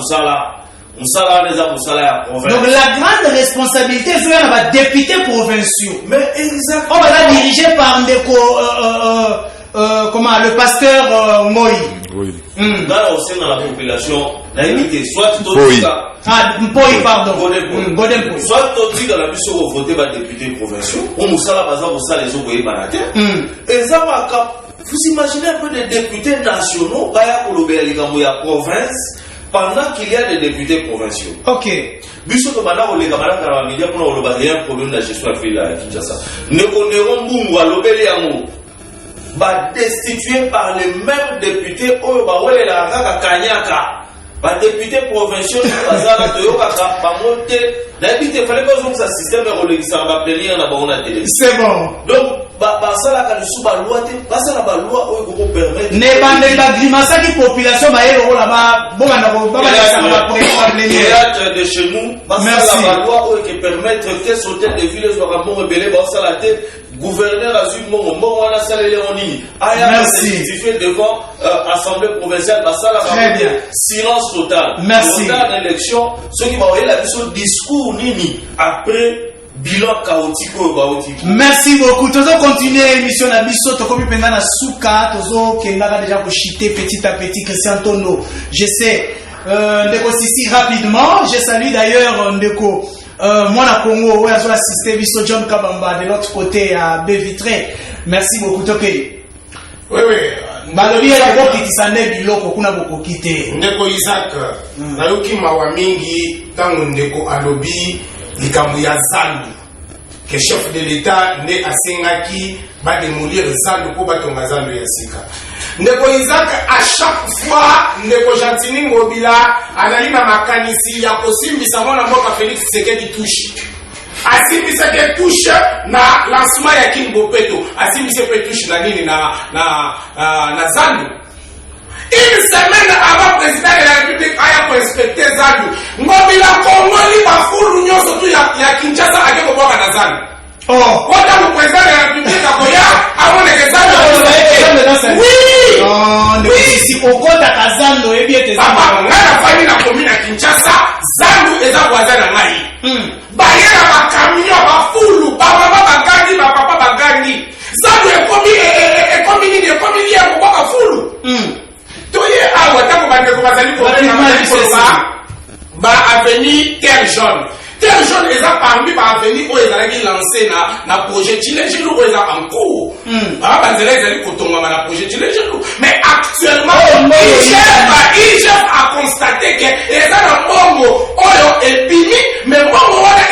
les musala provincial. Donc la grande responsabilité c'est la député provinciaux. Mais exactement. On va la diriger par Ndeko comment le pasteur Moi. Oui. Là aussi dans la population, la limite soit tout Mpoi, pardon. Golden Point. Soit tout dans la mission au voté par député provinciaux, on musala bazar musala les autres banaté. Et ça va vous imaginez un peu des députés nationaux, baya kolobela likambo ya province pendant qu'il y a des députés provinciaux. OK. Biso to bana kolega malaka na media pour oloba il y a un problème de gestion à la Kinshasa. Néron Mbungu alobeli yango ba destitué par les mêmes députés oyo ba wele la kaka kanyaka. Les députés provinciaux bazala toyoka ba monter D'habitude, il fallait pas que ça système de ça va plénière dans la télé. C'est bon. Donc, ça là, quand le sous loi, ça là, loi, on peut permettre. Ne pas la grimace qui population, bah, elle là-bas, bon, on va pas théâtre de chez nous, ça la loi, qui permettre que hôtel de ville soit un bon rebelle, ça la tête. Gouverneur a eu mon on a salé Léonie. Merci. Justifié devant Assemblée provinciale, ça la silence total. Merci. Dans l'élection, ceux qui vont avoir la discours nini après bilan chaotique. Merci beaucoup. Nous allons continuer l'émission de Bisso. Nous allons pendant la souka. Nous allons déjà chiter petit à petit Christian Tono. Je sais. Ndeko Sissi rapidement. Je salue d'ailleurs Ndeko. Moi, na Congo, où j'ai assisté Bisso John Kabamba de l'autre côté à Bévitré. Merci beaucoup, Toké. Oui. Balobi ya ko kitisane biloko kuna boko kite. Ndeko Isaac, nayoki mawa mingi tango ndeko alobi likambo ya Zandu. Que chef de l'État ne asengaki ba démolir Zandu pour batonga Zandu ya sika. Ndeko Isaac, à chaque fois, Ndeko Gentini Ngobila, analina makanisi ya kosimbisa mwana mboka Félix Tshisekedi touche. Asimbisa ke touche na lancement ya King Bopeto. Asimbisa ke touche na nini na Zandu. Une semaine avant le président de la République aya ko inspecter Zandu. Ngobila Kongoli bafulu nyoso tu ya Kinshasa ake ko boka na Zandu. Oh, quand le président de la République a koya, avant les Zandu. Oui. Oui, si au compte à Kazando et bien tes papa, on a la famille la commune à Kinshasa, Zandu et sa voisin à Maï. Bayera ba camion ba fulu, ba mama ba gandi, ba papa ba gandi. Zandu est commis ya ko ba fulu. Toye a wata ko ba ne ko ba zali ko ba avenue Terre Jaune. Terre Jaune est parmi par avenue où ils allaient lancer na projet Chile où ils ont en cours. Bah ils allaient kotonga na projet Chile. Mais actuellement IGF a constaté que les gens mongo oyo epini mais mongo wana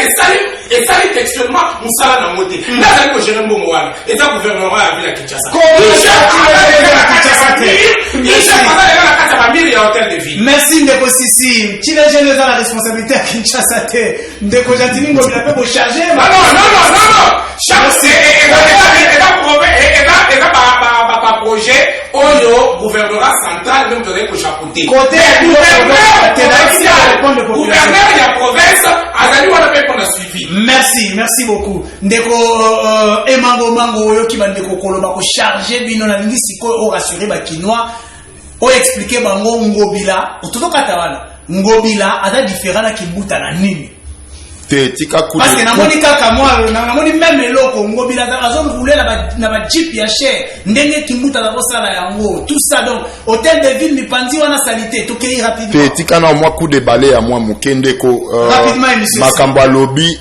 esali textuellement musala na moté. Là ça ko gérer mongo wana. Et ça gouvernement a vu la Kinshasa. Merci Ndeko Sissi. Chile Jeune a la responsabilité à Kinshasa. Ndeko Gentini Ngobila peut vous charger. Non. Pas projet, oyo gouvernement central même donné pour chapeauter. Côté gouverneur de la province, azali wana pe qu'on a suivi. Merci beaucoup. Ndeko Mango oyo ki bandeko koloba ko charger bino na ngisi ko o rassurer ba Kinois. O expliquer bango Ngobila, otoka tawana. Ngobila ada différent na Kibuta na nini? Parce que namoni kaka moi namoni même eloko Ngobila azon rouler na ba jeep ya cher ndenge Kibuta la bosala yango tout ça donc hôtel de ville Mipandi wana salité to kei rapidement petit kana moi coup de balai à moi mukende ko makambo lobby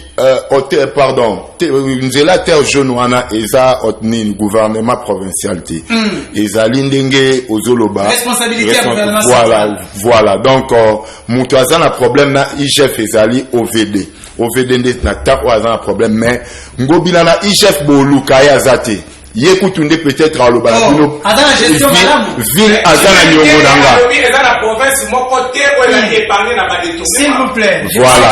hôtel pardon nzela Terre Jaune wana eza otni gouvernement provincial te ezali ndenge ozoloba responsabilité à gouvernement voilà donc mutu azana problème na IGF ezali OVD na ta oazana problème mais Ngobila na IGF boluka ya zate yekutunde peut-être à l'obala bino ville azana nyongo nanga s'il vous plaît voilà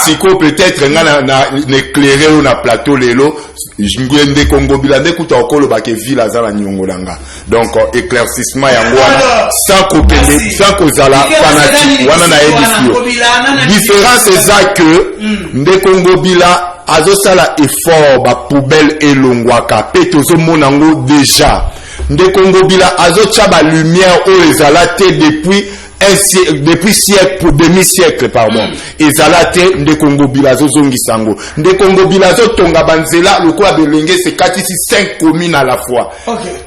siko peut-être nga na éclairer ou na plateau lelo ngwende Ngobila ndekuta okoloba ke ville azana nyongo nanga donc éclaircissement ya ngwana sans kopende sans kozala fanatique wana na edisio différence eza que ndeko Ngobila azosala effort ba poubelle elongwaka pe tozomona ngo déjà ndeko Ngobila azotia ba lumière o ezala te depuis siècle pour demi-siècle pardon ezala te ndeko Ngobila azozongisa ngo ndeko Ngobila azotonga banzela lokola belenge se katisi 5 communes à la fois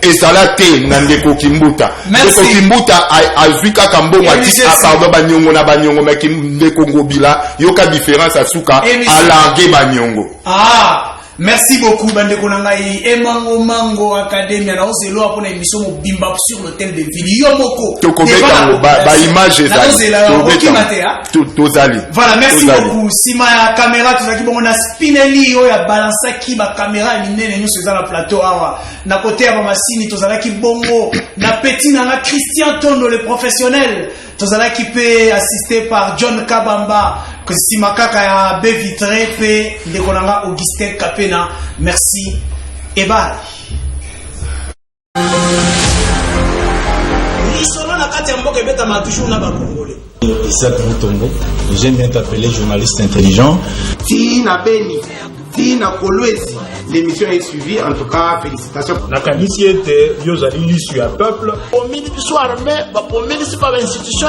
ezala te na ndeko Kimbuta ndeko Kimbuta azwi kaka mbongo ati pardon banyongo na banyongo mais ndeko Ngobila yoka différence asuka alarguer banyongo. Merci beaucoup bandeko nangai Mango Academy na ozelo apona émission mobimba sur l'hôtel de ville yomoko tokobeta ba image tozali voilà merci beaucoup sima ya caméra tozaki bongo na Spinelli oyo ya balancer ki ba caméra minene nyuso za la plateau awa na côté ya masini tozalaki bongo na petit na Christian Tono le professionnel tozalaki pe assisté par John Kabamba si makaka ya be vitré pe ndekolanga Augustin Kapena. Merci et bye. Isaac Mutombo, j'aime bien t'appeler journaliste intelligent. Tina Beni, Tina Kolwezi, l'émission est suivie, en tout cas, félicitations. La qualité était, Yozali, l'issue à peuple. Au ministre armé, au ministre par institution.